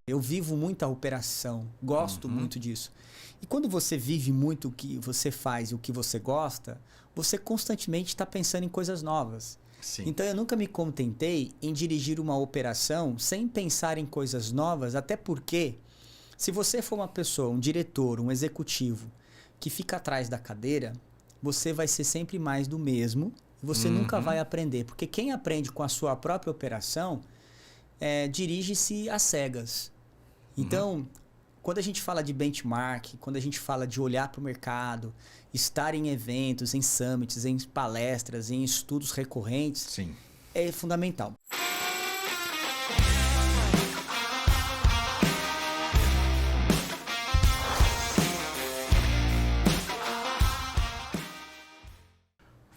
Eu vivo muito a operação, gosto muito disso. E quando você vive muito o que você faz e o que você gosta, você constantemente está pensando em coisas novas. Sim. Então eu nunca me contentei em dirigir uma operação sem pensar em coisas novas, até porque se você for uma pessoa, um diretor, um executivo que fica atrás da cadeira, você vai ser sempre mais do mesmo e você nunca vai aprender. Porque quem aprende com a sua própria operação dirige-se às cegas. Então, quando a gente fala de benchmark, quando a gente fala de olhar para o mercado, estar em eventos, em summits, em palestras, em estudos recorrentes, Sim. é fundamental.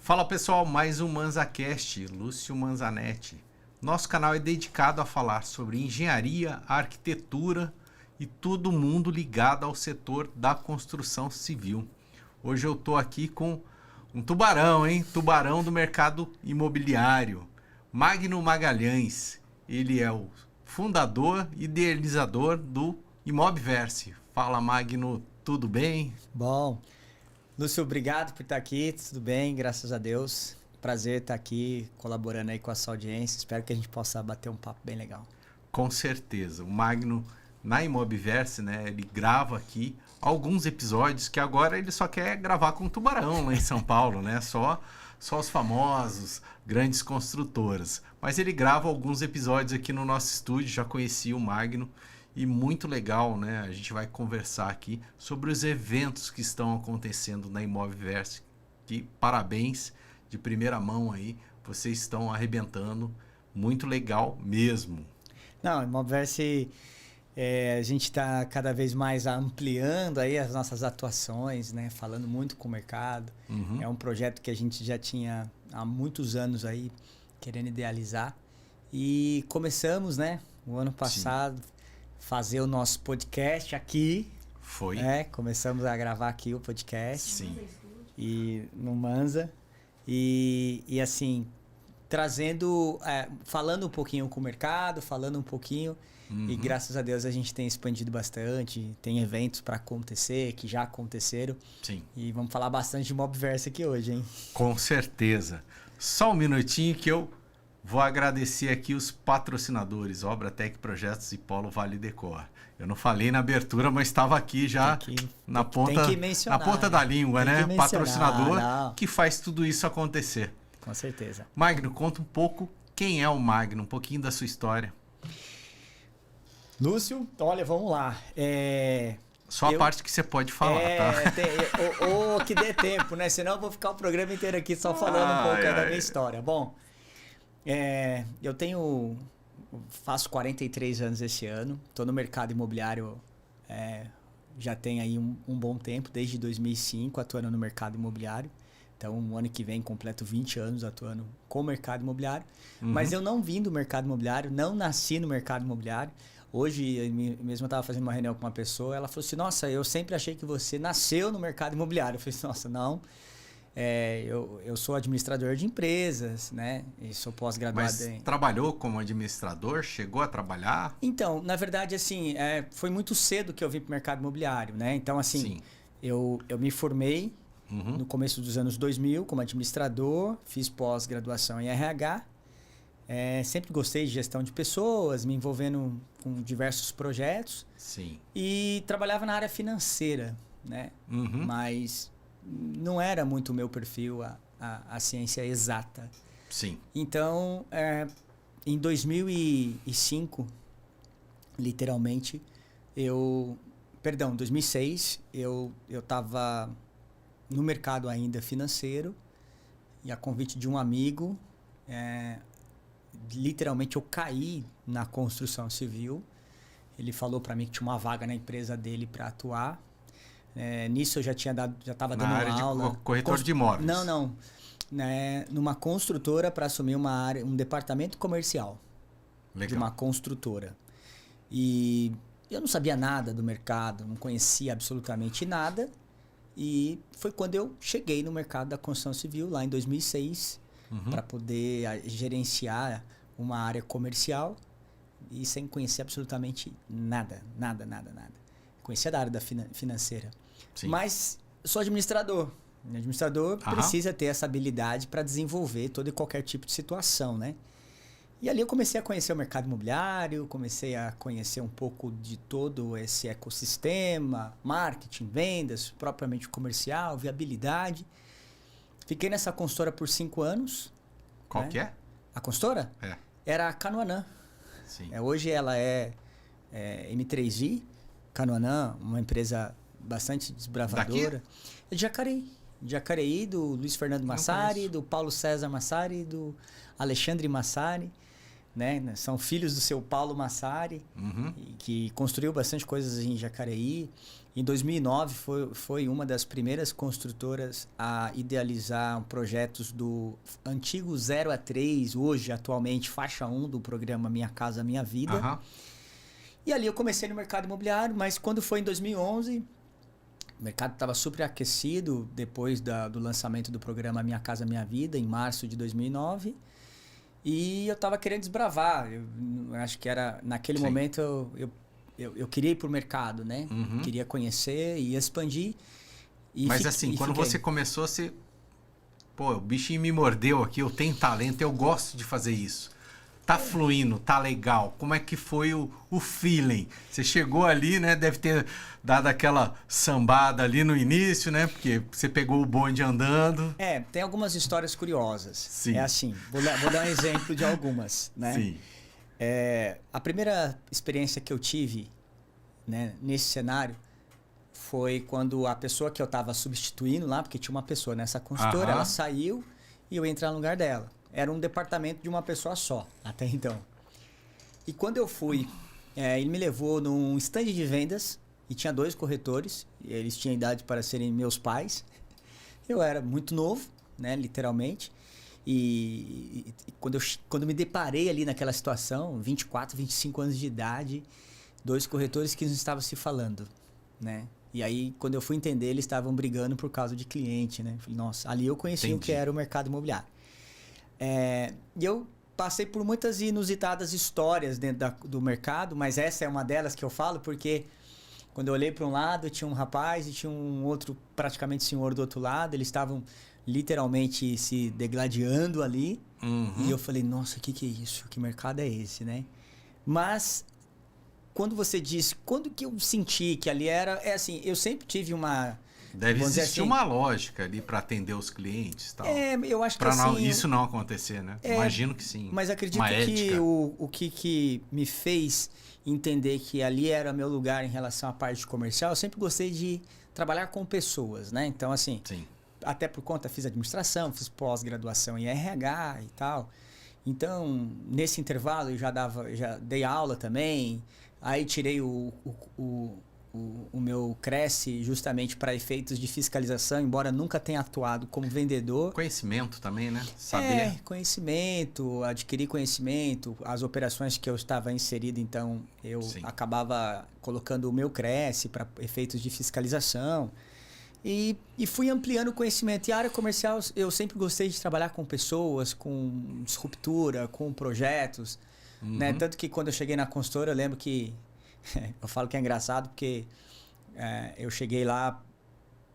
Fala pessoal, mais um ManzaCast, Lúcio Manzanetti. Nosso canal é dedicado a falar sobre engenharia, arquitetura e todo mundo ligado ao setor da construção civil. Hoje eu estou aqui com um tubarão, hein? Tubarão do mercado imobiliário, Magno Magalhães. Ele é o fundador e idealizador do Imobverse. Fala Magno, tudo bem? Bom, Lúcio, obrigado por estar aqui, tudo bem, graças a Deus. Prazer estar aqui colaborando aí com a sua audiência. Espero que a gente possa bater um papo bem legal. Com certeza. O Magno, na Imobverse, né, ele grava aqui alguns episódios que agora ele só quer gravar com o Tubarão lá em São Paulo, né? Só os famosos, grandes construtoras. Mas ele grava alguns episódios aqui no nosso estúdio, já conheci o Magno. E muito legal, né? A gente vai conversar aqui sobre os eventos que estão acontecendo na Imobverse. Que parabéns, de primeira mão aí, vocês estão arrebentando. Muito legal mesmo. Não, Imobverse, a gente está cada vez mais ampliando aí as nossas atuações, né? Falando muito com o mercado. É um projeto que a gente já tinha há muitos anos aí querendo idealizar. E começamos, né? O ano passado... Sim. Fazer o nosso podcast aqui. Foi. Começamos a gravar aqui o podcast. Sim. E no Manza. E assim, trazendo, falando um pouquinho com o mercado, falando um pouquinho. E graças a Deus a gente tem expandido bastante. Tem eventos para acontecer, que já aconteceram. Sim. E vamos falar bastante de Imobverse aqui hoje, hein? Com certeza. Só um minutinho que eu vou agradecer aqui os patrocinadores, Obratec Projetos e Polo Vale Decor. Eu não falei na abertura, mas estava aqui já na ponta da língua, né? Patrocinador que faz tudo isso acontecer. Com certeza. Magno, conta um pouco quem é o Magno, um pouquinho da sua história. Lúcio, olha, vamos lá. Só a parte que você pode falar, tá? Ou que dê tempo, né? Senão eu vou ficar o programa inteiro aqui só falando um pouco da minha história. Bom... eu faço 43 anos esse ano, estou no mercado imobiliário já tem aí um bom tempo, desde 2005 atuando no mercado imobiliário. Então, no ano que vem completo 20 anos atuando com o mercado imobiliário. Mas eu não vim do mercado imobiliário, não nasci no mercado imobiliário. Hoje, mesmo eu estava fazendo uma reunião com uma pessoa, ela falou assim, nossa, eu sempre achei que você nasceu no mercado imobiliário. Eu falei assim, nossa, não. Eu sou administrador de empresas, né? E sou pós-graduado. Mas trabalhou como administrador? Chegou a trabalhar? Então, na verdade, assim, foi muito cedo que eu vim para o mercado imobiliário, né? Então, assim, eu me formei no começo dos anos 2000 como administrador, fiz pós-graduação em RH. Sempre gostei de gestão de pessoas, me envolvendo com diversos projetos. Sim. E trabalhava na área financeira, né? Mas... não era muito o meu perfil a ciência exata. Sim. Então, em 2005, literalmente, 2006, eu estava no mercado ainda financeiro e a convite de um amigo, literalmente eu caí na construção civil. Ele falou para mim que tinha uma vaga na empresa dele para atuar. Nisso eu já estava dando aula. De corretor de imóveis? Não. Numa construtora para assumir um departamento comercial. Legal. De uma construtora. E eu não sabia nada do mercado, não conhecia absolutamente nada. E foi quando eu cheguei no mercado da construção civil, lá em 2006, para poder gerenciar uma área comercial. e sem conhecer absolutamente nada. Conhecia da área da financeira. Sim. Mas sou administrador. O administrador precisa ter essa habilidade para desenvolver todo e qualquer tipo de situação, né? E ali eu comecei a conhecer o mercado imobiliário, comecei a conhecer um pouco de todo esse ecossistema, marketing, vendas, propriamente comercial, viabilidade. Fiquei nessa consultora por 5 anos. Qual né? que é? A consultora? Era a Canoanã. Sim. Hoje ela é M3i. Canoanã, uma empresa bastante desbravadora. É de Jacareí. Jacareí, do Luiz Fernando Massari, do Paulo César Massari, do Alexandre Massari. Né? São filhos do seu Paulo Massari, que construiu bastante coisas em Jacareí. Em 2009 foi uma das primeiras construtoras a idealizar projetos do antigo 0 a 3, hoje atualmente faixa 1 do programa Minha Casa Minha Vida. E ali eu comecei no mercado imobiliário, mas quando foi em 2011, o mercado estava super aquecido depois do lançamento do programa Minha Casa Minha Vida, em março de 2009. E eu estava querendo desbravar. Eu acho que era naquele momento eu queria ir para o mercado, né? Queria conhecer e expandir. Mas assim, quando você começou, você... Pô, o bichinho me mordeu aqui, eu tenho talento, eu gosto de fazer isso. Tá fluindo, tá legal. Como é que foi o feeling? Você chegou ali, né? Deve ter dado aquela sambada ali no início, né? Porque você pegou o bonde andando. Tem algumas histórias curiosas. Sim. É assim, vou dar um exemplo de algumas, né? Sim. A primeira experiência que eu tive, né, nesse cenário foi quando a pessoa que eu estava substituindo lá, porque tinha uma pessoa nessa consultora, ela saiu e eu entrei no lugar dela. Era um departamento de uma pessoa só, até então. E quando eu fui, ele me levou num stand de vendas e tinha 2 corretores. E eles tinham idade para serem meus pais. Eu era muito novo, né, literalmente. E quando me deparei ali naquela situação, 24, 25 anos de idade, 2 corretores que não estavam se falando, né? E aí, quando eu fui entender, eles estavam brigando por causa de cliente, né? Falei, nossa, ali eu conheci o que era o mercado imobiliário. E eu passei por muitas inusitadas histórias dentro do mercado, mas essa é uma delas que eu falo, porque quando eu olhei para um lado, tinha um rapaz e tinha um outro praticamente senhor do outro lado, eles estavam literalmente se degladiando ali, e eu falei, nossa, o que é isso? Que mercado é esse, né? Mas, quando você diz, quando que eu senti que ali era, assim, eu sempre tive uma... Deve existir uma lógica ali para atender os clientes e tal. Eu acho que isso não acontecer, né? Imagino que sim. Mas acredito que o que me fez entender que ali era meu lugar em relação à parte comercial, eu sempre gostei de trabalhar com pessoas, né? Então, assim, até por conta, fiz administração, fiz pós-graduação em RH e tal. Então, nesse intervalo, eu já dei aula também. Aí tirei o meu Cresce justamente para efeitos de fiscalização, embora nunca tenha atuado como vendedor. Conhecimento também, né? Saber. Conhecimento, adquirir conhecimento, as operações que eu estava inserido, então eu acabava colocando o meu Cresce para efeitos de fiscalização. E fui ampliando o conhecimento. E a área comercial, eu sempre gostei de trabalhar com pessoas, com disruptura, com projetos. Né? Tanto que quando eu cheguei na consultora, eu lembro que eu falo que é engraçado porque eu cheguei lá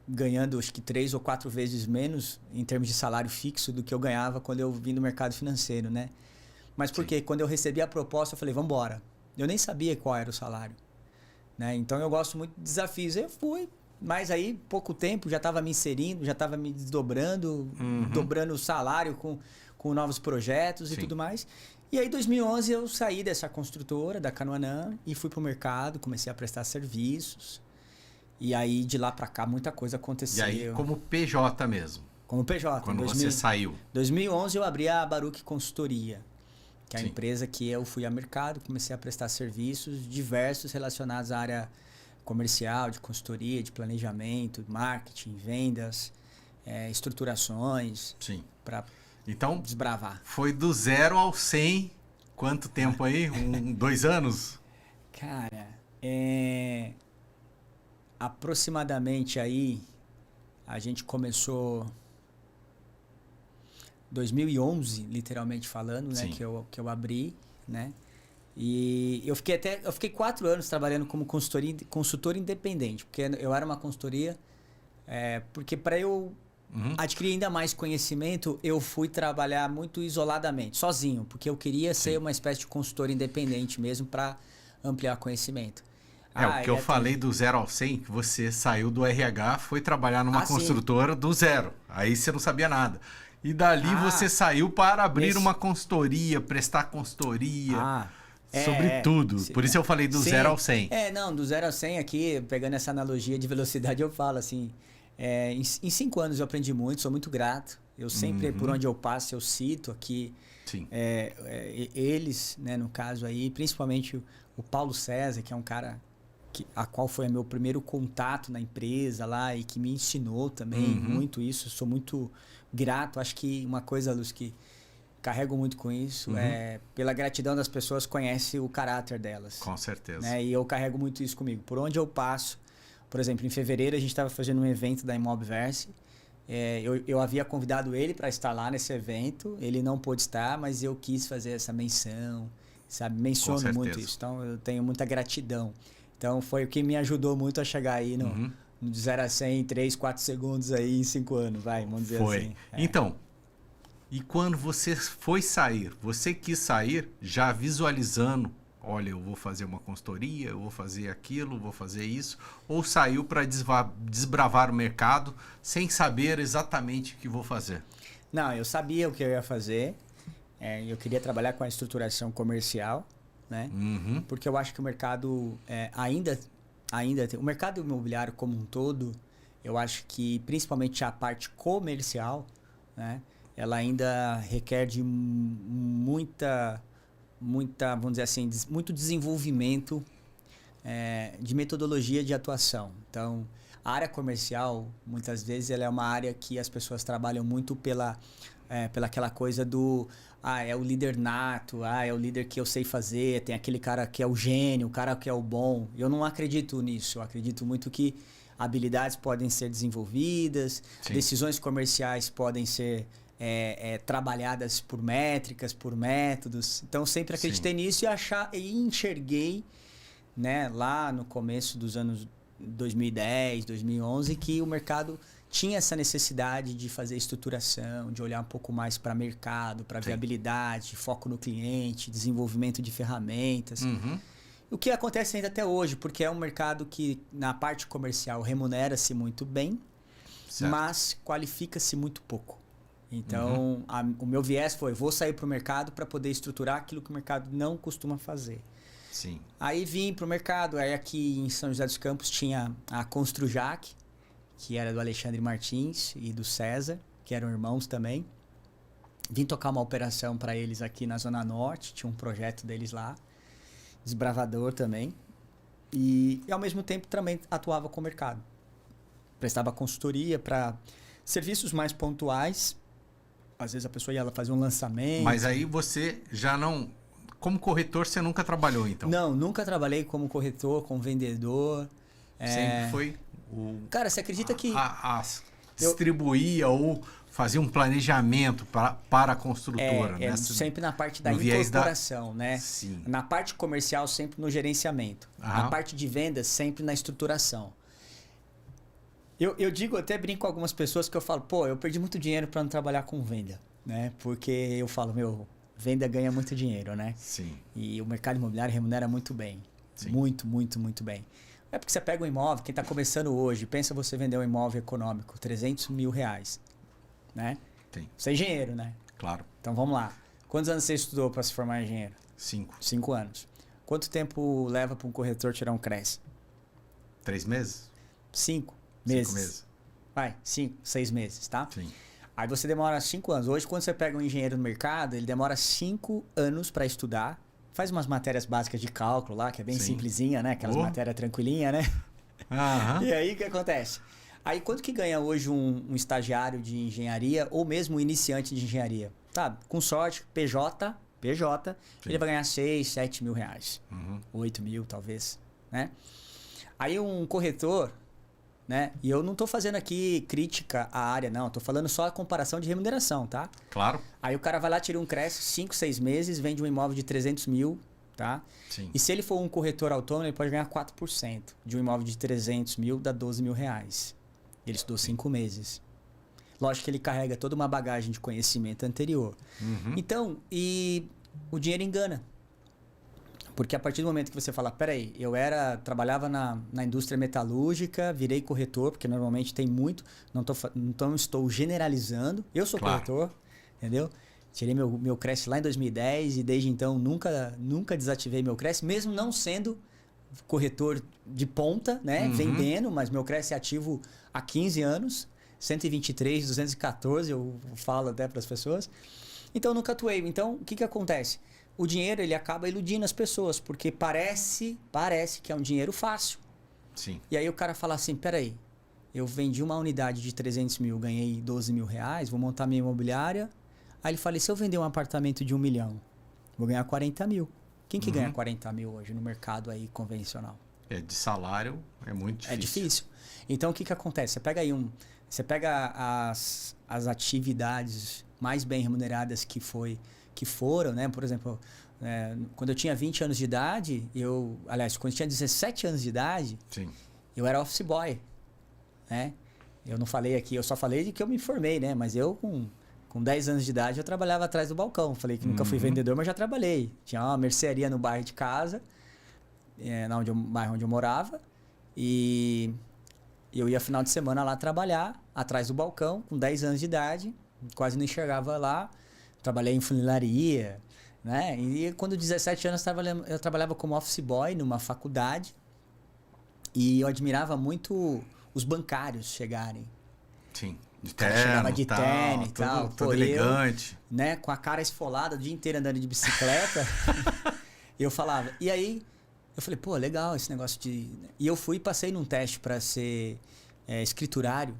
ganhando acho que 3 ou 4 vezes menos em termos de salário fixo do que eu ganhava quando eu vim do mercado financeiro, né? Mas porque quando eu recebi a proposta, eu falei, vamos embora. Eu nem sabia qual era o salário, né? Então eu gosto muito de desafios. Eu fui, mas aí pouco tempo já estava me inserindo, já estava me desdobrando, dobrando o salário com novos projetos e tudo mais. E aí, em 2011, eu saí dessa construtora, da Canoanã, e fui para o mercado, comecei a prestar serviços. E aí, de lá para cá, muita coisa aconteceu. E aí, como PJ mesmo? Como PJ. Quando você saiu? Em 2011, eu abri a Baruch Consultoria, que é a empresa que eu fui ao mercado, comecei a prestar serviços diversos relacionados à área comercial, de consultoria, de planejamento, marketing, vendas, estruturações. Para... Então, desbravar. Foi do 0 ao 100, quanto tempo aí? 2 anos? Cara, aproximadamente aí, a gente começou 2011, literalmente falando, né? Que eu abri, né? E eu fiquei 4 anos trabalhando como consultor independente, porque eu era uma consultoria, porque para eu adquirir ainda mais conhecimento, eu fui trabalhar muito isoladamente, sozinho, porque eu queria ser uma espécie de consultor independente mesmo para ampliar conhecimento. O que eu falei do 0 ao 100, que você saiu do RH, foi trabalhar numa construtora do zero. Aí você não sabia nada. E dali você saiu para abrir uma consultoria, prestar consultoria sobre tudo. Por isso eu falei do 0 ao 100. Do 0 ao 100 aqui, pegando essa analogia de velocidade, eu falo assim, em 5 anos eu aprendi muito, sou muito grato. Eu sempre, por onde eu passo, eu cito aqui eles, né, no caso aí, principalmente o Paulo César, que é um cara a qual foi meu primeiro contato na empresa lá e que me ensinou também muito isso. Sou muito grato. Acho que uma coisa, Luz, que carrego muito com isso pela gratidão das pessoas, conhece o caráter delas. Com certeza. Né? E eu carrego muito isso comigo. Por onde eu passo, por exemplo, em fevereiro a gente estava fazendo um evento da Imobverse. Eu havia convidado ele para estar lá nesse evento. Ele não pôde estar, mas eu quis fazer essa menção, sabe? Menciono muito isso. Então eu tenho muita gratidão. Então foi o que me ajudou muito a chegar aí no 0 a 100 em 3, 4 segundos aí em 5 anos, vamos dizer assim. Então, e quando você foi sair, você quis sair já visualizando, olha, eu vou fazer uma consultoria, eu vou fazer aquilo, vou fazer isso, ou saiu para desbravar o mercado sem saber exatamente o que vou fazer? Não, eu sabia o que eu ia fazer, eu queria trabalhar com a estruturação comercial, né? Porque eu acho que o mercado ainda tem, o mercado imobiliário como um todo, eu acho que principalmente a parte comercial, né? Ela ainda requer de muita, vamos dizer assim, muito desenvolvimento de metodologia de atuação. Então, a área comercial, muitas vezes, ela é uma área que as pessoas trabalham muito pela aquela coisa do é o líder nato, é o líder que eu sei fazer, tem aquele cara que é o gênio, o cara que é o bom. Eu não acredito nisso, eu acredito muito que habilidades podem ser desenvolvidas, decisões comerciais podem ser trabalhadas por métricas, por métodos. Então, sempre acreditei nisso e enxerguei, né, lá no começo dos anos 2010, 2011, que o mercado tinha essa necessidade de fazer estruturação, de olhar um pouco mais para mercado, para viabilidade, foco no cliente, desenvolvimento de ferramentas. O que acontece ainda até hoje, porque é um mercado que na parte comercial remunera-se muito bem, mas qualifica-se muito pouco. Então, o meu viés foi, vou sair para o mercado para poder estruturar aquilo que o mercado não costuma fazer. Aí vim para o mercado, aí aqui em São José dos Campos tinha a Construjac, que era do Alexandre Martins e do César, que eram irmãos também. Vim tocar uma operação para eles aqui na Zona Norte, tinha um projeto deles lá, desbravador também. E ao mesmo tempo também atuava com o mercado. Prestava consultoria para serviços mais pontuais. Às vezes a pessoa ia fazer um lançamento. Mas aí você já não... Como corretor, você nunca trabalhou, então? Não, nunca trabalhei como corretor, como vendedor. Sempre foi... Cara, você acredita que... distribuía ou fazia um planejamento para a construtora. Sempre na parte da incorporação, né? Sim. Na parte comercial, sempre no gerenciamento. Na parte de vendas, sempre na estruturação. Eu digo, até brinco com algumas pessoas que eu falo, eu perdi muito dinheiro para não trabalhar com venda, né? Porque eu falo, venda ganha muito dinheiro, né? Sim. E o mercado imobiliário remunera muito bem. Sim. Muito, muito, muito bem. É porque você pega um imóvel, quem está começando hoje, pensa você vender um imóvel econômico, 300 mil reais, né? Tem. Você é engenheiro, né? Claro. Então vamos lá. Quantos anos você estudou para se formar engenheiro? 5. 5 anos. Quanto tempo leva para um corretor tirar um CRES? 3 meses? 5 meses. 5 meses. Vai, 5, 6 meses, tá? Sim. Aí você demora 5 anos. Hoje, quando você pega um engenheiro no mercado, ele demora 5 anos para estudar. Faz umas matérias básicas de cálculo lá, que é bem simplesinha, né? Aquelas matérias tranquilinhas, né? E aí, o que acontece? Aí, quanto que ganha hoje um estagiário de engenharia ou mesmo um iniciante de engenharia? Tá, com sorte, PJ, ele vai ganhar 6, 7 mil reais. 8 mil, talvez, né? Aí, um corretor, né? E eu não tô fazendo aqui crítica à área, não. Tô falando só a comparação de remuneração, tá? Claro. Aí o cara vai lá, tira um CRES, 5, 6 meses, vende um imóvel de 300 mil, Tá? Sim. E se ele for um corretor autônomo, ele pode ganhar 4%. De um imóvel de 300 mil, dá 12 mil reais. Ele estudou 5 meses. Lógico que ele carrega toda uma bagagem de conhecimento anterior. Uhum. Então, e o dinheiro engana. Porque a partir do momento que você fala, peraí, trabalhava na indústria metalúrgica, virei corretor, porque normalmente tem muito, não estou generalizando. Eu sou corretor, entendeu? Tirei meu Cresce lá em 2010 e desde então nunca desativei meu Cresce, mesmo não sendo corretor de ponta, né? Vendendo, mas meu Cresce é ativo há 15 anos, 123, 214, eu falo até para as pessoas. Então eu nunca atuei. Então o que acontece? O dinheiro ele acaba iludindo as pessoas, porque parece que é um dinheiro fácil. Sim. E aí o cara fala assim, peraí, eu vendi uma unidade de 300 mil, ganhei 12 mil reais, vou montar minha imobiliária. Aí ele fala, e se eu vender um apartamento de 1 milhão, vou ganhar 40 mil. Quem que ganha 40 mil hoje no mercado aí convencional? De salário é muito difícil. É difícil. Então o que acontece? Você pega as atividades mais bem remuneradas que foram, né? Por exemplo, quando eu tinha 20 anos de idade, quando eu tinha 17 anos de idade, sim, eu era office boy, né? Eu não falei aqui, eu só falei de que eu me formei, né? Mas eu com 10 anos de idade eu trabalhava atrás do balcão. Falei que nunca fui vendedor, mas já trabalhei. Tinha uma mercearia no bairro de casa, no bairro onde eu morava, e eu ia final de semana lá trabalhar atrás do balcão, com 10 anos de idade, quase não enxergava lá. Trabalhei em funilaria, né? E quando 17 anos eu trabalhava como office boy numa faculdade e eu admirava muito os bancários chegarem. Sim, de Chegava de tal, terno e tal. todo elegante. Né, com a cara esfolada o dia inteiro andando de bicicleta. Eu falava, e aí eu falei, pô, legal esse negócio de... E eu fui e passei num teste para ser escriturário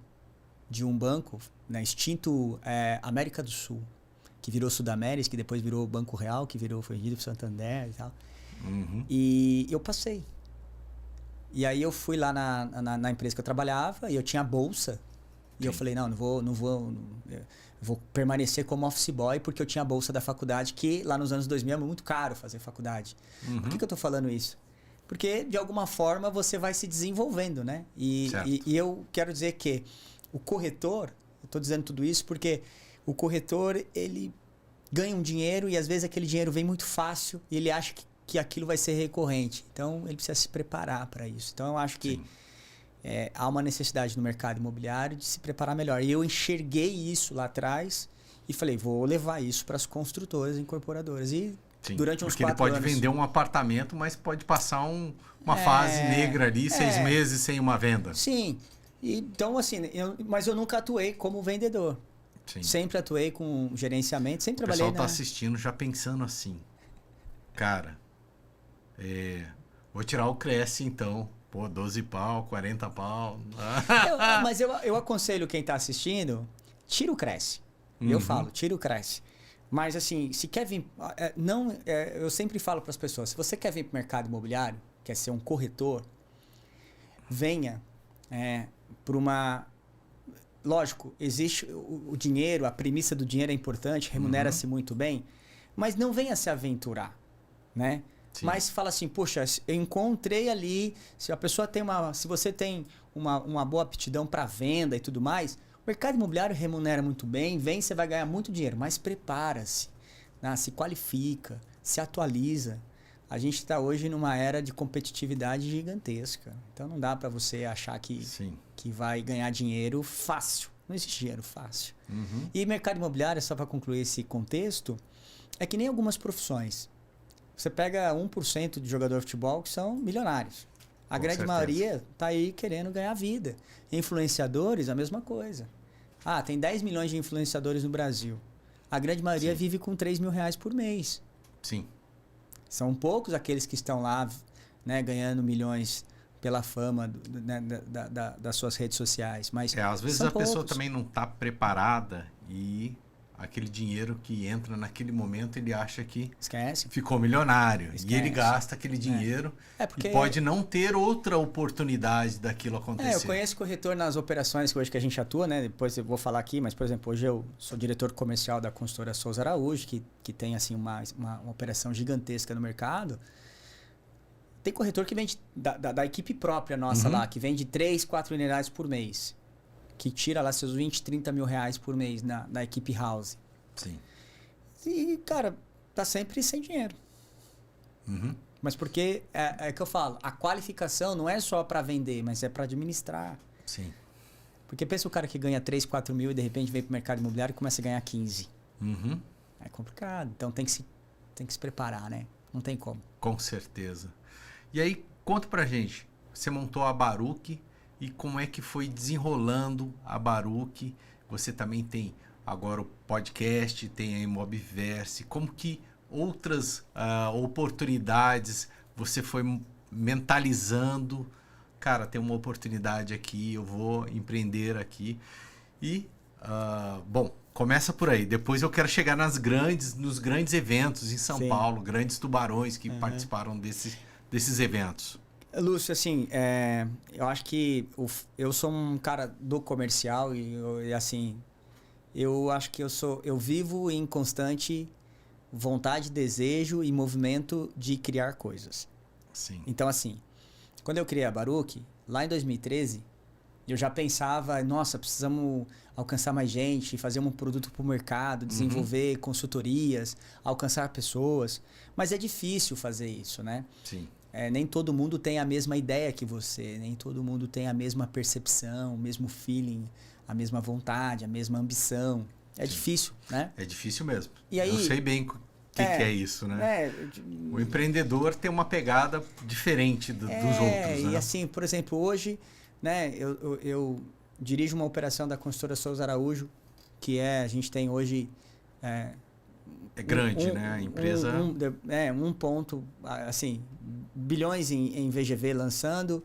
de um banco, né, extinto América do Sul, que virou Sudamérica, que depois virou Banco Real, que foi vendido para Santander e tal. E eu passei. E aí eu fui lá na empresa que eu trabalhava e eu tinha bolsa. E eu falei, não vou permanecer como office boy porque eu tinha a bolsa da faculdade, que lá nos anos 2000 é muito caro fazer faculdade. Por que eu tô falando isso? Porque, de alguma forma, você vai se desenvolvendo, né? E eu quero dizer que o corretor, eu tô dizendo tudo isso porque o corretor, ele ganha um dinheiro e às vezes aquele dinheiro vem muito fácil e ele acha que aquilo vai ser recorrente. Então, ele precisa se preparar para isso. Então, eu acho que há uma necessidade no mercado imobiliário de se preparar melhor. E eu enxerguei isso lá atrás e falei, vou levar isso para as construtoras e incorporadoras. E durante uns 4 anos... Porque ele pode vender um apartamento, mas pode passar uma fase negra ali, 6 meses sem uma venda. Sim. Então, assim, mas eu nunca atuei como vendedor. Sim. Sempre atuei com gerenciamento, sempre trabalhei... O pessoal tá assistindo já pensando assim, cara, vou tirar o Cresce então, pô, 12 pau, 40 pau... Mas eu aconselho quem tá assistindo, tira o Cresce. Eu falo, tira o Cresce. Mas assim, se quer vir... eu sempre falo para as pessoas, se você quer vir para o mercado imobiliário, quer ser um corretor, venha por uma... Lógico, existe o dinheiro, a premissa do dinheiro é importante, remunera-se muito bem, mas não venha se aventurar, né? Sim. Mas fala assim, poxa, eu encontrei ali, se você tem uma boa aptidão para venda e tudo mais, o mercado imobiliário remunera muito bem, você vai ganhar muito dinheiro, mas prepara-se, né? Se qualifica, se atualiza. A gente está hoje numa era de competitividade gigantesca. Então não dá para você achar que vai ganhar dinheiro fácil. Não existe dinheiro fácil. E mercado imobiliário, só para concluir esse contexto, é que nem algumas profissões. Você pega 1% de jogador de futebol que são milionários. A grande maioria está aí querendo ganhar vida. Influenciadores, a mesma coisa. Tem 10 milhões de influenciadores no Brasil. A grande maioria vive com 3 mil reais por mês. Sim. São poucos aqueles que estão lá, né, ganhando milhões pela fama das suas redes sociais. Mas às vezes a pessoa também não está preparada e aquele dinheiro que entra naquele momento, ele acha que Esquece. ficou milionário. Esquece. E ele gasta aquele dinheiro porque e pode não ter outra oportunidade daquilo acontecer. Eu conheço corretor nas operações que hoje que a gente atua, né? Depois eu vou falar aqui, mas, por exemplo, hoje eu sou diretor comercial da consultora Souza Araújo, que tem assim, uma operação gigantesca no mercado. Tem corretor que vende da equipe própria nossa lá, que vende 3, 4 unidades por mês. Que tira lá seus 20, 30 mil reais por mês na equipe house. Sim. E, cara, tá sempre sem dinheiro. Mas porque, é que eu falo, a qualificação não é só para vender, mas é para administrar. Sim. Porque pensa o cara que ganha 3, 4 mil e de repente vem pro mercado imobiliário e começa a ganhar 15. É complicado. Então tem que se preparar, né? Não tem como. Com certeza. E aí, conta pra gente. Você montou a Baruch e como é que foi desenrolando a Baruch? Você também tem agora o podcast, tem a Imobverse. Como que outras oportunidades você foi mentalizando? Cara, tem uma oportunidade aqui, eu vou empreender aqui. E, bom, começa por aí. Depois eu quero chegar nos grandes eventos em São Paulo, grandes tubarões que participaram desses eventos. Lúcio, assim, eu acho que eu sou um cara do comercial e assim, eu acho que eu vivo em constante vontade, desejo e movimento de criar coisas. Sim. Então, assim, quando eu criei a Baruch, lá em 2013, eu já pensava, nossa, precisamos alcançar mais gente, fazer um produto para o mercado, desenvolver consultorias, alcançar pessoas. Mas é difícil fazer isso, né? Sim. Nem todo mundo tem a mesma ideia que você, nem todo mundo tem a mesma percepção, o mesmo feeling, a mesma vontade, a mesma ambição. É difícil, né? É difícil mesmo. E aí, eu sei bem o que é isso, né? O empreendedor tem uma pegada diferente dos outros, né? E assim, por exemplo, hoje, né, eu dirijo uma operação da consultora Souza Araújo, que a gente tem hoje... É grande, né? A empresa... Um ponto, assim, bilhões em VGV lançando,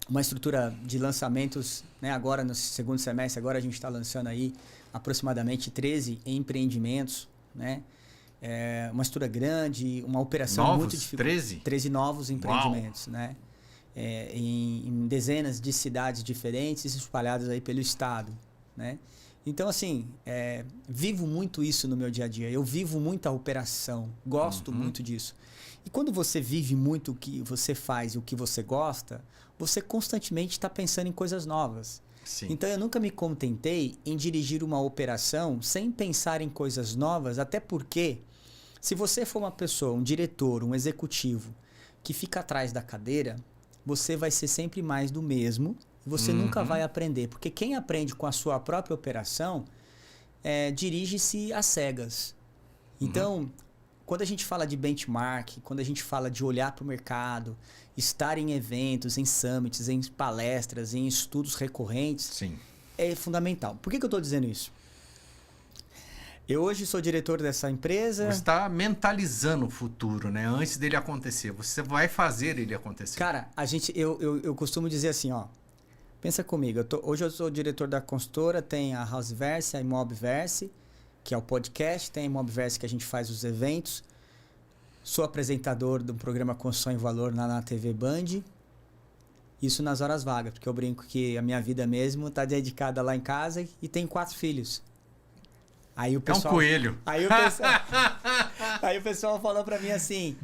uma estrutura de lançamentos, né? Agora no segundo semestre, agora a gente está lançando aí aproximadamente 13 empreendimentos, né? Uma estrutura grande, uma operação muito difícil. 13 novos empreendimentos, né? Em dezenas de cidades diferentes espalhadas aí pelo estado, né? Então, assim, vivo muito isso no meu dia a dia. Eu vivo muita operação, gosto muito disso. E quando você vive muito o que você faz e o que você gosta, você constantemente está pensando em coisas novas. Sim. Então, eu nunca me contentei em dirigir uma operação sem pensar em coisas novas, até porque se você for uma pessoa, um diretor, um executivo que fica atrás da cadeira, você vai ser sempre mais do mesmo. Você nunca vai aprender, porque quem aprende com a sua própria operação dirige-se às cegas. Então, quando a gente fala de benchmark, quando a gente fala de olhar para o mercado, estar em eventos, em summits, em palestras, em estudos recorrentes, sim, é fundamental. Por que eu estou dizendo isso? Eu hoje sou diretor dessa empresa. Você está mentalizando o futuro, né? Antes dele acontecer. Você vai fazer ele acontecer. Cara, eu costumo dizer assim, ó. Pensa comigo, hoje eu sou diretor da consultora, tem a Houseverse, a Imobverse, que é o podcast, tem a Imobverse que a gente faz os eventos. Sou apresentador do programa Construção em Valor na TV Band. Isso nas horas vagas, porque eu brinco que a minha vida mesmo está dedicada lá em casa e tenho 4 filhos. Aí o pessoal, é um coelho. Aí o pessoal falou para mim assim...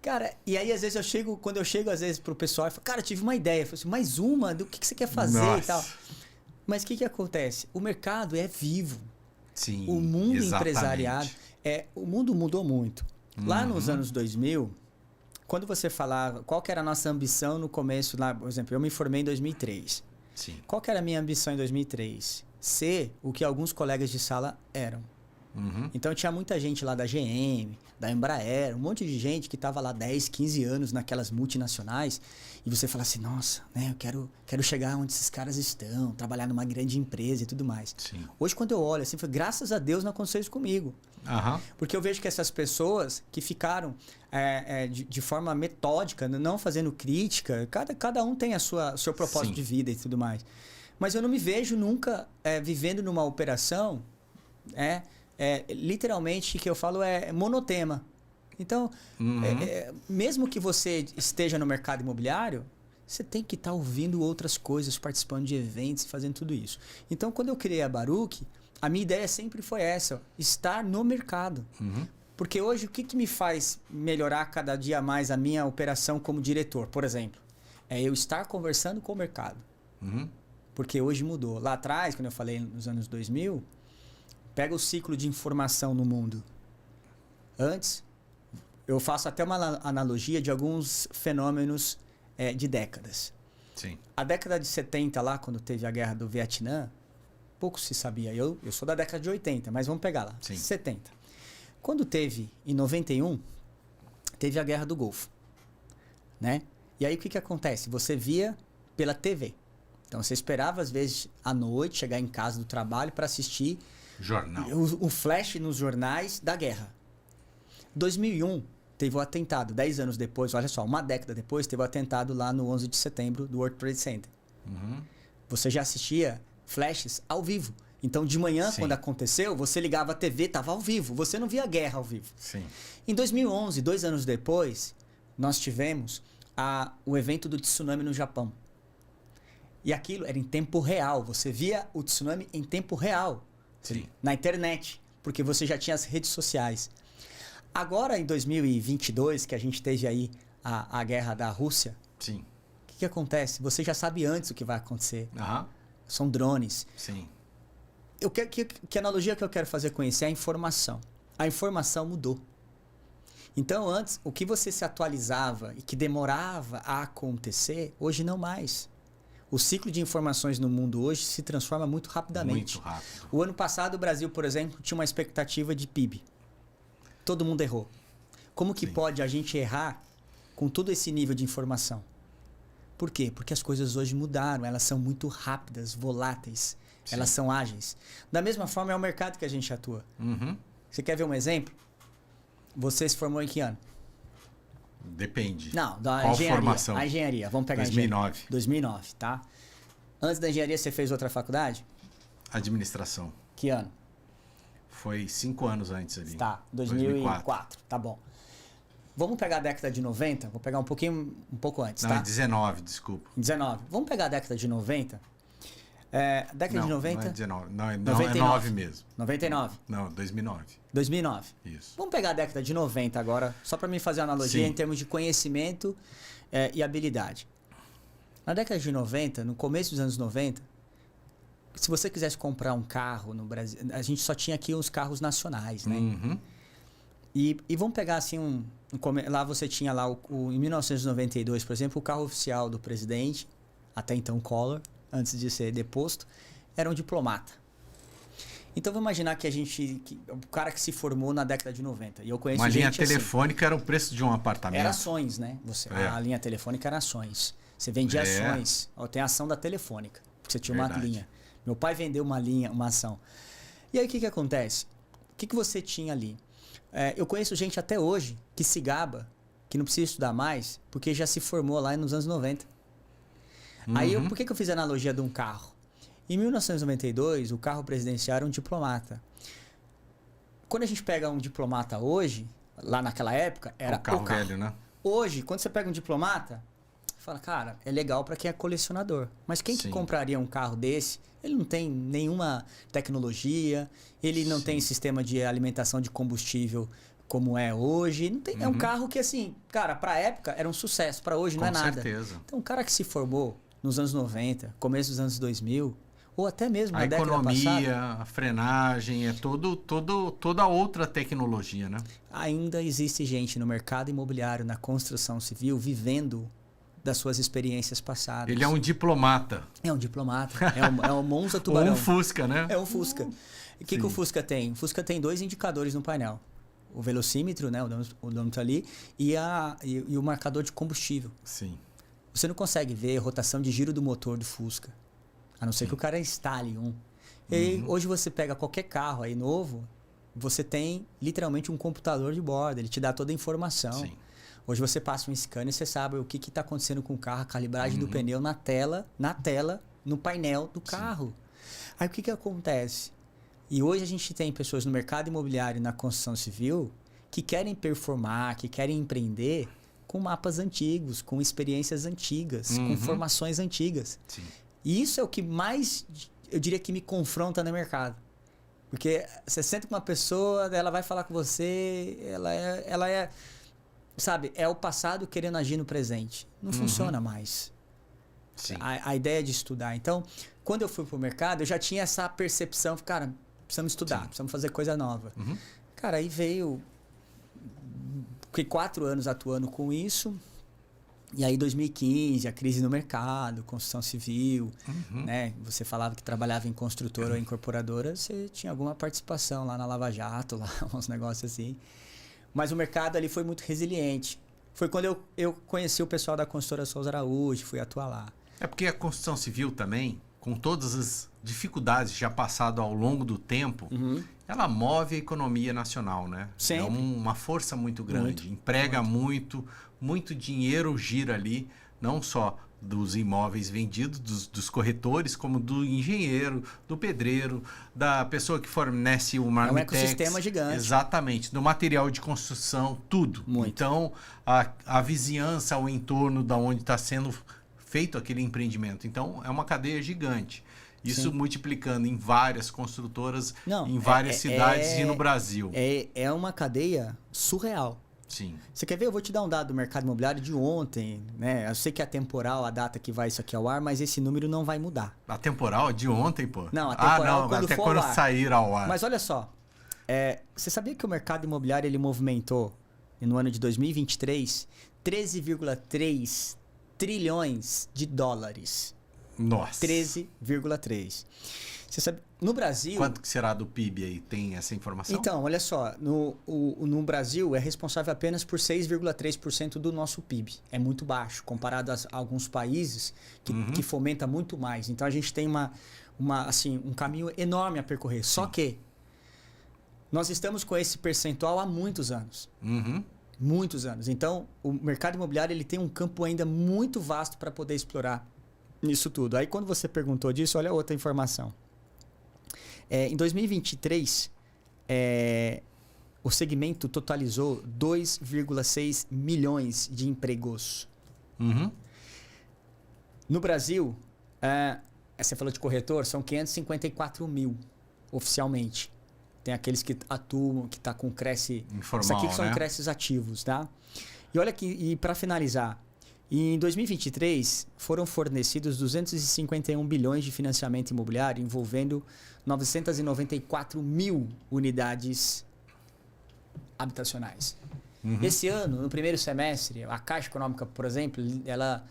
Cara, e aí às vezes quando eu chego às vezes pro pessoal, eu falo, cara, eu tive uma ideia. Eu falo assim, mais uma? Do que você quer fazer? Nossa. E tal. Mas o que acontece? O mercado é vivo. Sim, o mundo exatamente. Empresariado... o mundo mudou muito. Lá nos anos 2000, quando você falava... Qual que era a nossa ambição no começo? Lá, por exemplo, eu me formei em 2003. Sim. Qual que era a minha ambição em 2003? Ser o que alguns colegas de sala eram. Então tinha muita gente lá da GM, da Embraer, um monte de gente que estava lá 10, 15 anos naquelas multinacionais e você fala assim, nossa, né, eu quero chegar onde esses caras estão, trabalhar numa grande empresa e tudo mais. Sim. Hoje quando eu olho assim, graças a Deus não aconteceu isso comigo. Porque eu vejo que essas pessoas que ficaram de forma metódica, não fazendo crítica, cada um tem seu propósito de vida e tudo mais. Mas eu não me vejo nunca vivendo numa operação, literalmente, que eu falo é monotema. Então, mesmo que você esteja no mercado imobiliário, você tem que estar ouvindo outras coisas, participando de eventos, fazendo tudo isso. Então, quando eu criei a Baruch, a minha ideia sempre foi essa, estar no mercado. Porque hoje, o que me faz melhorar cada dia mais a minha operação como diretor, por exemplo? É eu estar conversando com o mercado. Porque hoje mudou. Lá atrás, quando eu falei nos anos 2000, pega o ciclo de informação no mundo. Antes, eu faço até uma analogia de alguns fenômenos de décadas. Sim. A década de 70, lá, quando teve a guerra do Vietnã, pouco se sabia. Eu sou da década de 80, mas vamos pegar lá. Sim. 70. Quando teve, em 91, teve a guerra do Golfo. Né? E aí o que acontece? Você via pela TV. Então você esperava, às vezes, à noite, chegar em casa do trabalho para assistir jornal. O flash nos jornais da guerra. 2001, teve o atentado. 10 anos depois, olha só, uma década depois, teve o atentado lá no 11 de setembro do World Trade Center. Você já assistia flashes ao vivo. Então, de manhã, Sim. quando aconteceu, você ligava a TV, estava ao vivo. Você não via a guerra ao vivo. Sim. Em 2011, 2 anos depois, nós tivemos o evento do tsunami no Japão. E aquilo era em tempo real. Você via o tsunami em tempo real. Sim. Na internet. Porque você já tinha as redes sociais. Agora, em 2022, que a gente teve aí a guerra da Rússia. Sim. O que acontece? Você já sabe antes o que vai acontecer. São drones. Sim. Que analogia que eu quero fazer com isso é a informação. A informação mudou. Então, antes, o que você se atualizava e que demorava a acontecer, hoje não mais. O ciclo de informações no mundo hoje se transforma muito rapidamente. Muito rápido. O ano passado, o Brasil, por exemplo, tinha uma expectativa de PIB. Todo mundo errou. Como que pode a gente errar com todo esse nível de informação? Por quê? Porque as coisas hoje mudaram. Elas são muito rápidas, voláteis. Sim. Elas são ágeis. Da mesma forma, é o mercado que a gente atua. Você quer ver um exemplo? Você se formou em que ano? Depende. Não, da Qual engenharia. formação? A engenharia. Vamos pegar 2009. a engenharia. 2009, tá? Antes da engenharia, você fez outra faculdade? Administração. Que ano? Foi 5 anos antes ali. Tá, 2004. Tá bom. Vamos pegar a década de 90? Vou pegar um pouco antes, tá? Não, 19, desculpa. 19. Vamos pegar a década de 90? Década de 90? Não é 19. Não, 99. É 9 mesmo. 99. Não, 2009. 2009. Isso. Vamos pegar a década de 90 agora, só para me fazer uma analogia. Sim. Em termos de conhecimento e habilidade. Na década de 90, no começo dos anos 90, se você quisesse comprar um carro no Brasil, a gente só tinha aqui os carros nacionais, né? E vamos pegar assim lá você tinha lá em 1992, por exemplo, o carro oficial do presidente, até então Collor, antes de ser deposto, era um diplomata. Então vamos imaginar que o cara que se formou na década de 90. E eu conheço uma linha gente telefônica era o preço de um apartamento. Era ações, né? A linha telefônica era ações. Você vendia ações. Tem a ação da telefônica. Porque você tinha uma linha. Meu pai vendeu uma ação. E aí o que acontece? O que você tinha ali? Eu conheço gente até hoje que se gaba, que não precisa estudar mais, porque já se formou lá nos anos 90. Aí por que eu fiz a analogia de um carro? Em 1992, o carro presidencial era um diplomata. Quando a gente pega um diplomata hoje, lá naquela época, era o carro velho, né? Hoje, quando você pega um diplomata, fala, cara, é legal para quem é colecionador. Mas quem que compraria um carro desse? Ele não tem nenhuma tecnologia, ele não tem sistema de alimentação de combustível como é hoje. Não tem, é um carro que, assim, cara, pra época era um sucesso, pra hoje não é nada. Com certeza. Então, o cara que se formou nos anos 90, começo dos anos 2000, ou até mesmo na década passada... A economia, a frenagem, toda outra tecnologia, né? Ainda existe gente no mercado imobiliário, na construção civil, vivendo das suas experiências passadas. Ele é um diplomata. É um diplomata. É um Monza Tubarão. Ou um Fusca, né? É um Fusca. E o que o Fusca tem? O Fusca tem 2 indicadores no painel. O velocímetro, né? O odômetro ali, e o marcador de combustível. Sim. Você não consegue ver a rotação de giro do motor do Fusca. A não ser que o cara instale um. E aí, hoje você pega qualquer carro aí novo, você tem literalmente um computador de bordo. Ele te dá toda a informação. Sim. Hoje você passa um scanner e você sabe o que está acontecendo com o carro, a calibragem do pneu na tela no painel do carro. Aí o que acontece? E hoje a gente tem pessoas no mercado imobiliário e na construção civil que querem performar, que querem empreender com mapas antigos, com experiências antigas, com formações antigas. Sim. E isso é o que mais, eu diria, que me confronta no mercado. Porque você senta com uma pessoa, ela vai falar com você, ela é, sabe, é o passado querendo agir no presente. Não funciona mais. Sim. A ideia de estudar. Então, quando eu fui pro mercado, eu já tinha essa percepção, cara, precisamos estudar, precisamos fazer coisa nova. Cara, aí veio... Fiquei 4 anos atuando com isso. E aí, 2015, a crise no mercado, construção civil, né? Você falava que trabalhava em construtora ou em incorporadora, você tinha alguma participação lá na Lava Jato, lá, uns negócios assim. Mas o mercado ali foi muito resiliente. Foi quando eu conheci o pessoal da construtora Souza Araújo, fui atuar lá. É porque a construção civil também, com todas as dificuldades já passadas ao longo do tempo, ela move a economia nacional, né? Sempre. É uma força muito grande, emprega muito dinheiro gira ali, não só dos imóveis vendidos, dos corretores, como do engenheiro, do pedreiro, da pessoa que fornece o marmitex. É um ecossistema gigante. Exatamente, do material de construção, tudo. Muito. Então, a vizinhança, o entorno da onde está sendo feito aquele empreendimento. Então, é uma cadeia gigante. Isso multiplicando em várias construtoras, em várias cidades e no Brasil. É uma cadeia surreal. Sim. Você quer ver? Eu vou te dar um dado do mercado imobiliário de ontem, né? Eu sei que é atemporal a data que vai isso aqui ao ar, mas esse número não vai mudar. A temporal de ontem, pô? Não, a temporal quando até for quando ao ar. sair ao ar. Mas olha só, você sabia que o mercado imobiliário ele movimentou, no ano de 2023, 13,3 trilhões de dólares. Nossa. 13,3. Você sabe, no Brasil... Quanto que será do PIB aí? Tem essa informação? Então, olha só, no Brasil é responsável apenas por 6,3% do nosso PIB. É muito baixo, comparado a alguns países que fomenta muito mais. Então, a gente tem um caminho enorme a percorrer. Só que nós estamos com esse percentual há muitos anos. Muitos anos. Então, o mercado imobiliário ele tem um campo ainda muito vasto para poder explorar isso tudo. Aí, quando você perguntou disso, olha outra informação. Em 2023, o segmento totalizou 2,6 milhões de empregos. No Brasil, você falou de corretor, são 554 mil oficialmente. Tem aqueles que atuam, que está com cresce... Informal, isso aqui que são né? cresces ativos, tá? E olha aqui, e para finalizar, em 2023 foram fornecidos 251 bilhões de financiamento imobiliário, envolvendo 994 mil unidades habitacionais. Esse ano, no primeiro semestre, a Caixa Econômica, por exemplo, ela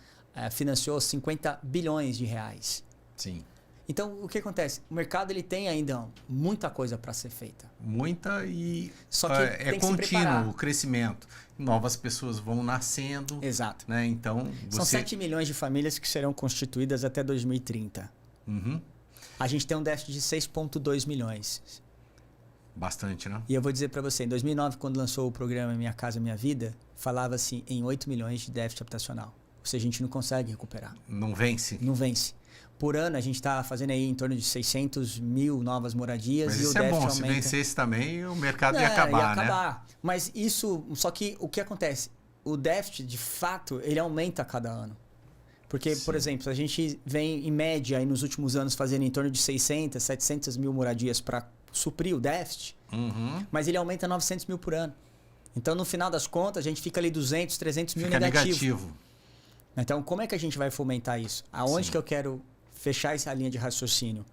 financiou 50 bilhões de reais. Sim. Então, o que acontece? O mercado ele tem ainda muita coisa para ser feita. Muita e só que é contínuo o crescimento. Novas pessoas vão nascendo. Exato. Né? Então, São 7 milhões de famílias que serão constituídas até 2030. A gente tem um déficit de 6,2 milhões. Bastante, né? E eu vou dizer para você, em 2009, quando lançou o programa Minha Casa Minha Vida, falava-se em 8 milhões de déficit habitacional. Ou seja, a gente não consegue recuperar. Não vence? Não vence. Por ano, a gente está fazendo aí em torno de 600 mil novas moradias. Mas e isso o déficit é bom, aumenta. se vencesse também, o mercado ia acabar, né? Mas isso... Só que o que acontece? O déficit, de fato, ele aumenta a cada ano. Porque, por exemplo, a gente vem, em média, aí nos últimos anos, fazendo em torno de 600, 700 mil moradias para suprir o déficit, mas ele aumenta 900 mil por ano. Então, no final das contas, a gente fica ali 200, 300 mil negativo. Então, como é que a gente vai fomentar isso? Aonde que eu quero fechar essa linha de raciocínio?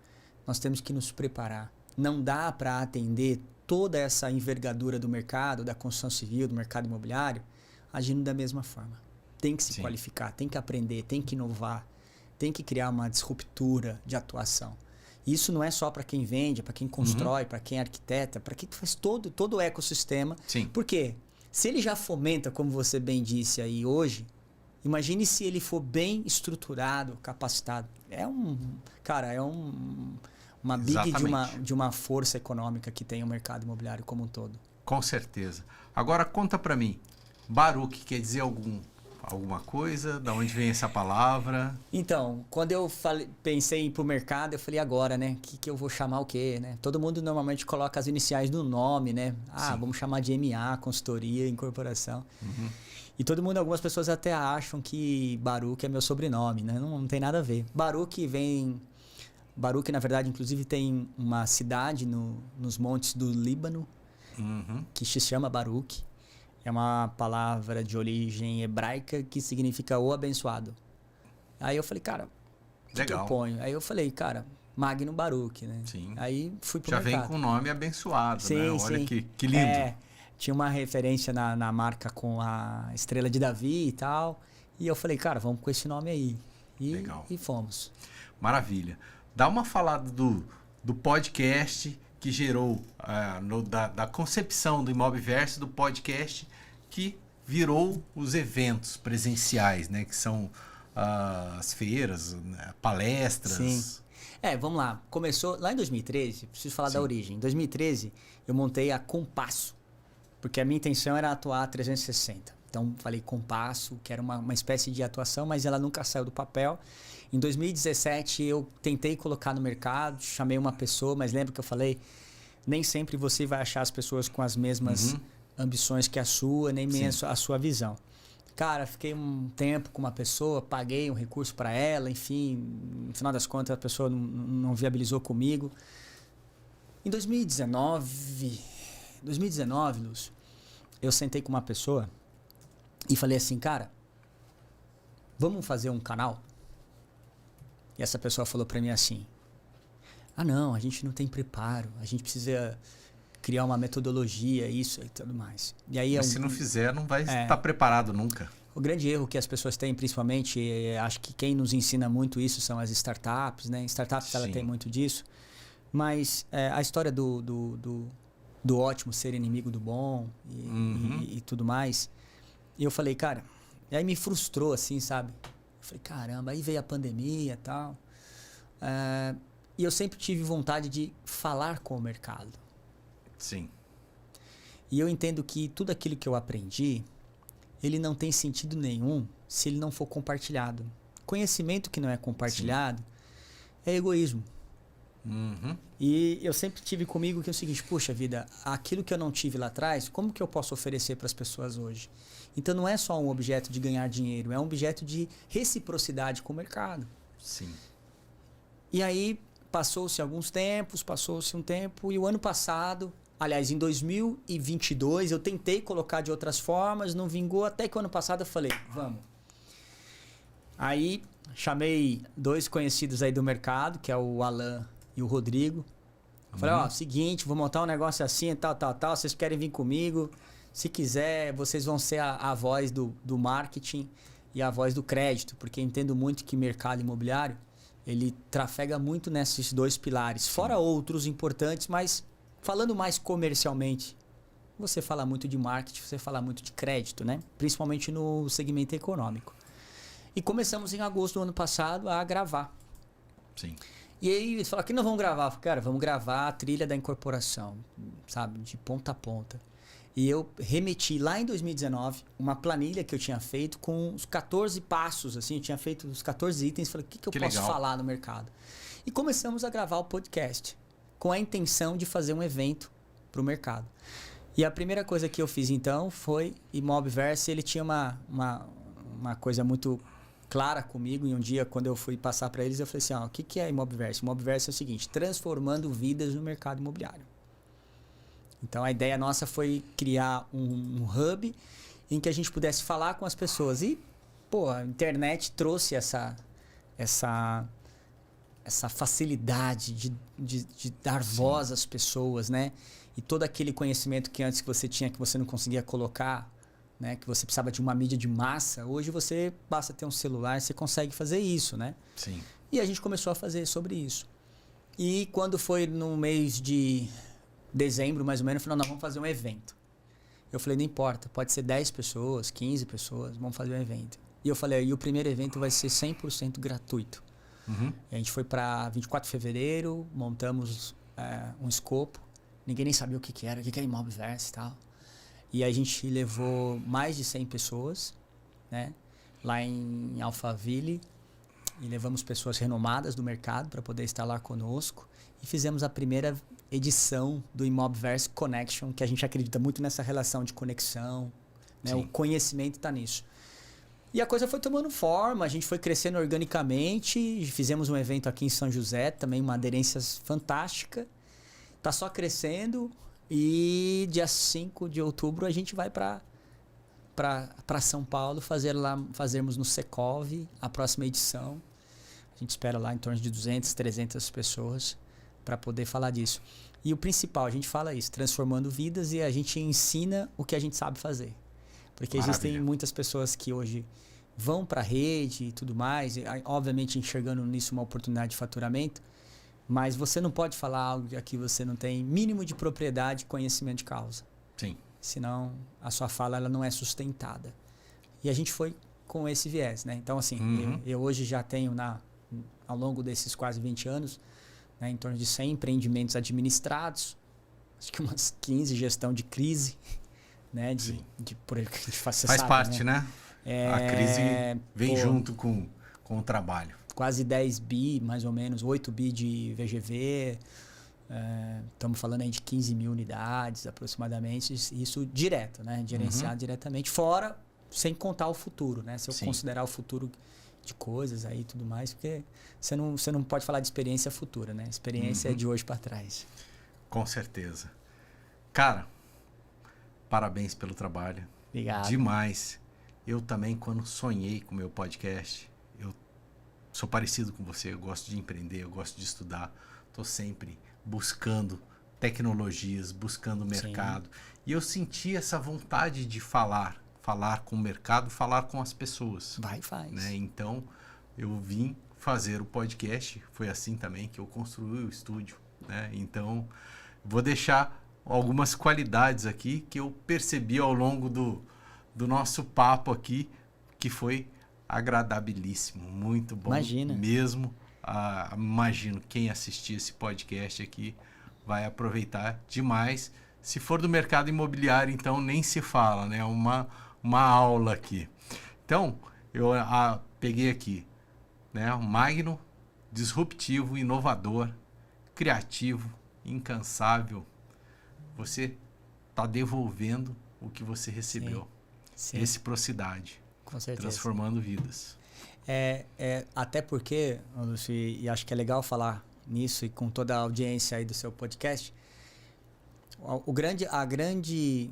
Nós temos que nos preparar. Não dá para atender toda essa envergadura do mercado, da construção civil, do mercado imobiliário, agindo da mesma forma. Tem que se qualificar, tem que aprender, tem que inovar, tem que criar uma disruptura de atuação. Isso não é só para quem vende, para quem constrói, para quem arquiteta, para quem faz todo o ecossistema. Por quê? Se ele já fomenta, como você bem disse aí hoje, imagine se ele for bem estruturado, capacitado. Uma big de uma força econômica que tem o mercado imobiliário como um todo. Com certeza. Agora conta para mim, Baruch quer dizer alguma coisa? Da onde vem essa palavra? Então, quando eu pensei em ir pro mercado, eu falei, agora, né? Que eu vou chamar o quê, né? Todo mundo normalmente coloca as iniciais no nome, né? Ah, Sim. vamos chamar de MA, consultoria, incorporação. Uhum. E todo mundo, algumas pessoas até acham que Baruch é meu sobrenome, né? Não tem nada a ver. Baruch, na verdade, inclusive tem uma cidade nos montes do Líbano Uhum. que se chama Baruch. É uma palavra de origem hebraica que significa o abençoado. Aí eu falei, cara, o que eu Legal. ponho? Aí eu falei, cara, Magno Baruch, né? Sim. Aí fui pro Já mercado. vem com o nome abençoado, Sim, né? Olha sim. que lindo. Tinha uma referência na marca com a estrela de Davi e tal. E eu falei, cara, vamos com esse nome aí. Legal. E fomos. Maravilha. Dá uma falada do podcast que gerou, da concepção do Imobiverse, do podcast que virou os eventos presenciais, né? Que são as feiras, né? Palestras. Sim. Vamos lá. Começou lá em 2013, preciso falar da origem. Em 2013, eu montei a Compasso, porque a minha intenção era atuar 360. Então, falei Compasso, que era uma espécie de atuação, mas ela nunca saiu do papel. Em 2017, eu tentei colocar no mercado, chamei uma pessoa, mas lembra que eu falei, nem sempre você vai achar as pessoas com as mesmas ambições que a sua, nem mesmo a sua visão. Cara, fiquei um tempo com uma pessoa, paguei um recurso para ela, enfim, no final das contas a pessoa não viabilizou comigo. Em 2019, Lúcio, eu sentei com uma pessoa e falei assim, cara, vamos fazer um canal? E essa pessoa falou para mim assim, não, a gente não tem preparo, a gente precisa criar uma metodologia, isso e tudo mais. E aí, Mas se não fizer, não vai estar preparado nunca. O grande erro que as pessoas têm, principalmente, acho que quem nos ensina muito isso são as startups, né? Startups, ela tem muito disso. Mas a história do ótimo ser inimigo do bom e tudo mais. E eu falei, cara... E aí me frustrou, assim, sabe? Eu falei, caramba, aí veio a pandemia e tal. E eu sempre tive vontade de falar com o mercado. Sim. E eu entendo que tudo aquilo que eu aprendi, ele não tem sentido nenhum se ele não for compartilhado. Conhecimento que não é compartilhado é egoísmo. E eu sempre tive comigo que é o seguinte, puxa vida, aquilo que eu não tive lá atrás, como que eu posso oferecer para as pessoas hoje? Então não é só um objeto de ganhar dinheiro, é um objeto de reciprocidade com o mercado. Sim. E aí passou-se um tempo, e o ano passado, aliás, em 2022, eu tentei colocar de outras formas, não vingou, até que o ano passado eu falei, vamos. Aí chamei 2 conhecidos aí do mercado, que é o Alan e o Rodrigo. Falei, seguinte, vou montar um negócio assim, tal, vocês querem vir comigo? Se quiser, vocês vão ser a voz do marketing e a voz do crédito, porque entendo muito que mercado imobiliário, ele trafega muito nesses 2 pilares, fora outros importantes, mas falando mais comercialmente, você fala muito de marketing, você fala muito de crédito, né? Principalmente no segmento econômico. E começamos em agosto do ano passado a gravar. Sim. E aí eles falaram, que nós vamos gravar? Eu falei, cara, vamos gravar a trilha da incorporação, sabe? De ponta a ponta. E eu remeti lá em 2019 uma planilha que eu tinha feito com os 14 passos, assim, eu tinha feito os 14 itens, falei, o que eu posso falar no mercado? E começamos a gravar o podcast, com a intenção de fazer um evento para o mercado. E a primeira coisa que eu fiz então foi, Imobiverse, ele tinha uma coisa muito clara comigo, e um dia quando eu fui passar para eles, eu falei assim, o que é Imobiverse? Imobiverse é o seguinte, transformando vidas no mercado imobiliário. Então a ideia nossa foi criar um hub em que a gente pudesse falar com as pessoas. E, a internet trouxe essa facilidade de dar voz às pessoas, né? E todo aquele conhecimento que antes você tinha, que você não conseguia colocar, né? Que você precisava de uma mídia de massa, hoje você basta ter um celular, você consegue fazer isso, né? Sim. E a gente começou a fazer sobre isso. E quando foi no mês de dezembro, mais ou menos, eu falei, nós vamos fazer um evento. Eu falei, não importa, pode ser 10 pessoas, 15 pessoas, vamos fazer um evento. E eu falei, e o primeiro evento vai ser 100% gratuito. E a gente foi para 24 de fevereiro, montamos um escopo, ninguém nem sabia o que era Imobiverse e tal. E a gente levou mais de 100 pessoas, né? lá em Alphaville e levamos pessoas renomadas do mercado para poder estar lá conosco e fizemos a primeira edição do Imobverse Connection, que a gente acredita muito nessa relação de conexão, né? O conhecimento está nisso. E a coisa foi tomando forma, a gente foi crescendo organicamente, fizemos um evento aqui em São José, também uma aderência fantástica, está só crescendo e dia 5 de outubro a gente vai para São Paulo fazermos no Secov a próxima edição. A gente espera lá em torno de 200, 300 pessoas para poder falar disso. E o principal, a gente fala isso, transformando vidas, e a gente ensina o que a gente sabe fazer. Porque existem muitas pessoas que hoje vão para a rede e tudo mais, e, obviamente enxergando nisso uma oportunidade de faturamento, mas você não pode falar algo que você não tem mínimo de propriedade e conhecimento de causa. Sim. Senão a sua fala ela não é sustentada. E a gente foi com esse viés, né? Então, assim, eu hoje já tenho, ao longo desses quase 20 anos, né, em torno de 100 empreendimentos administrados, acho que umas 15 gestão de crise, né? Faz parte, né? A crise vem junto com o trabalho. Quase 10 bi, mais ou menos, 8 bi de VGV, estamos falando aí de 15 mil unidades aproximadamente, isso direto, né? Gerenciado diretamente, fora, sem contar o futuro, né? Se eu considerar o futuro de coisas aí e tudo mais, porque você não pode falar de experiência futura, né? Experiência é de hoje para trás. Com certeza. Cara, parabéns pelo trabalho. Obrigado. Demais. Eu também, quando sonhei com o meu podcast, eu sou parecido com você, eu gosto de empreender, eu gosto de estudar, estou sempre buscando tecnologias, buscando mercado. E eu senti essa vontade de falar com o mercado, falar com as pessoas. Vai e faz. Né? Então, eu vim fazer o podcast, foi assim também que eu construí o estúdio. Né? Então, vou deixar algumas qualidades aqui que eu percebi ao longo do nosso papo aqui, que foi agradabilíssimo, muito bom. Imagina. Mesmo. Imagino quem assistir esse podcast aqui vai aproveitar demais. Se for do mercado imobiliário, então nem se fala, né? Uma aula aqui. Então, eu peguei aqui, né? Um Magno, disruptivo, inovador, criativo, incansável. Você está devolvendo o que você recebeu. Sim. Reciprocidade. Com certeza. Transformando vidas. Até porque, Lúcio, e acho que é legal falar nisso e com toda a audiência aí do seu podcast, a grande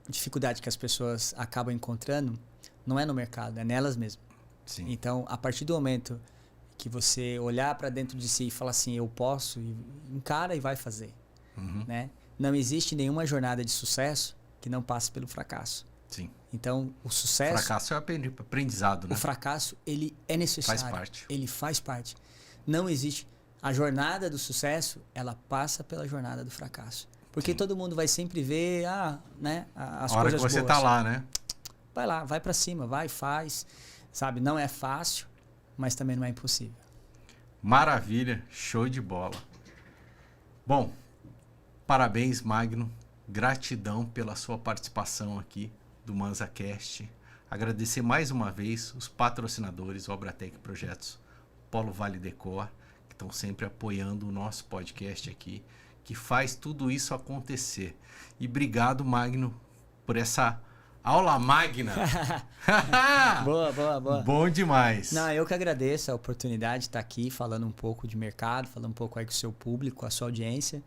dificuldade que as pessoas acabam encontrando não é no mercado, é nelas mesmas. Sim. Então, a partir do momento que você olhar para dentro de si e falar assim, eu posso, encara e vai fazer. Né? Não existe nenhuma jornada de sucesso que não passe pelo fracasso. Sim. Então, o sucesso... O fracasso é aprendizado, né? O fracasso, ele é necessário. Faz parte. Ele faz parte. Não existe... A jornada do sucesso, ela passa pela jornada do fracasso. Porque todo mundo vai sempre ver né, as coisas boas. A hora que você tá lá, né? Vai lá, vai para cima, vai, faz. Sabe, não é fácil, mas também não é impossível. Maravilha, show de bola. Bom, parabéns, Magno. Gratidão pela sua participação aqui do MansaCast. Agradecer mais uma vez os patrocinadores, Obratec Projetos, Polo Vale Decor, que estão sempre apoiando o nosso podcast aqui, que faz tudo isso acontecer. E obrigado, Magno, por essa aula magna. Boa. Bom demais. Não, eu que agradeço a oportunidade de estar aqui falando um pouco de mercado, falando um pouco aí com o seu público, com a sua audiência.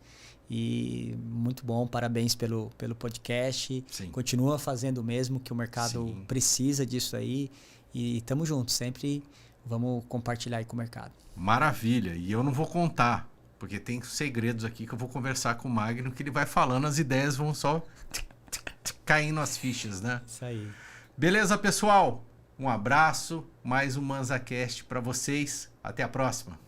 E muito bom, parabéns pelo podcast. Sim. Continua fazendo o mesmo, que o mercado precisa disso aí. E estamos juntos, sempre vamos compartilhar aí com o mercado. Maravilha, e eu não vou contar, porque tem segredos aqui que eu vou conversar com o Magno, que ele vai falando, as ideias vão só caindo as fichas, né? Isso aí. Beleza, pessoal? Um abraço, mais um MansaCast para vocês. Até a próxima.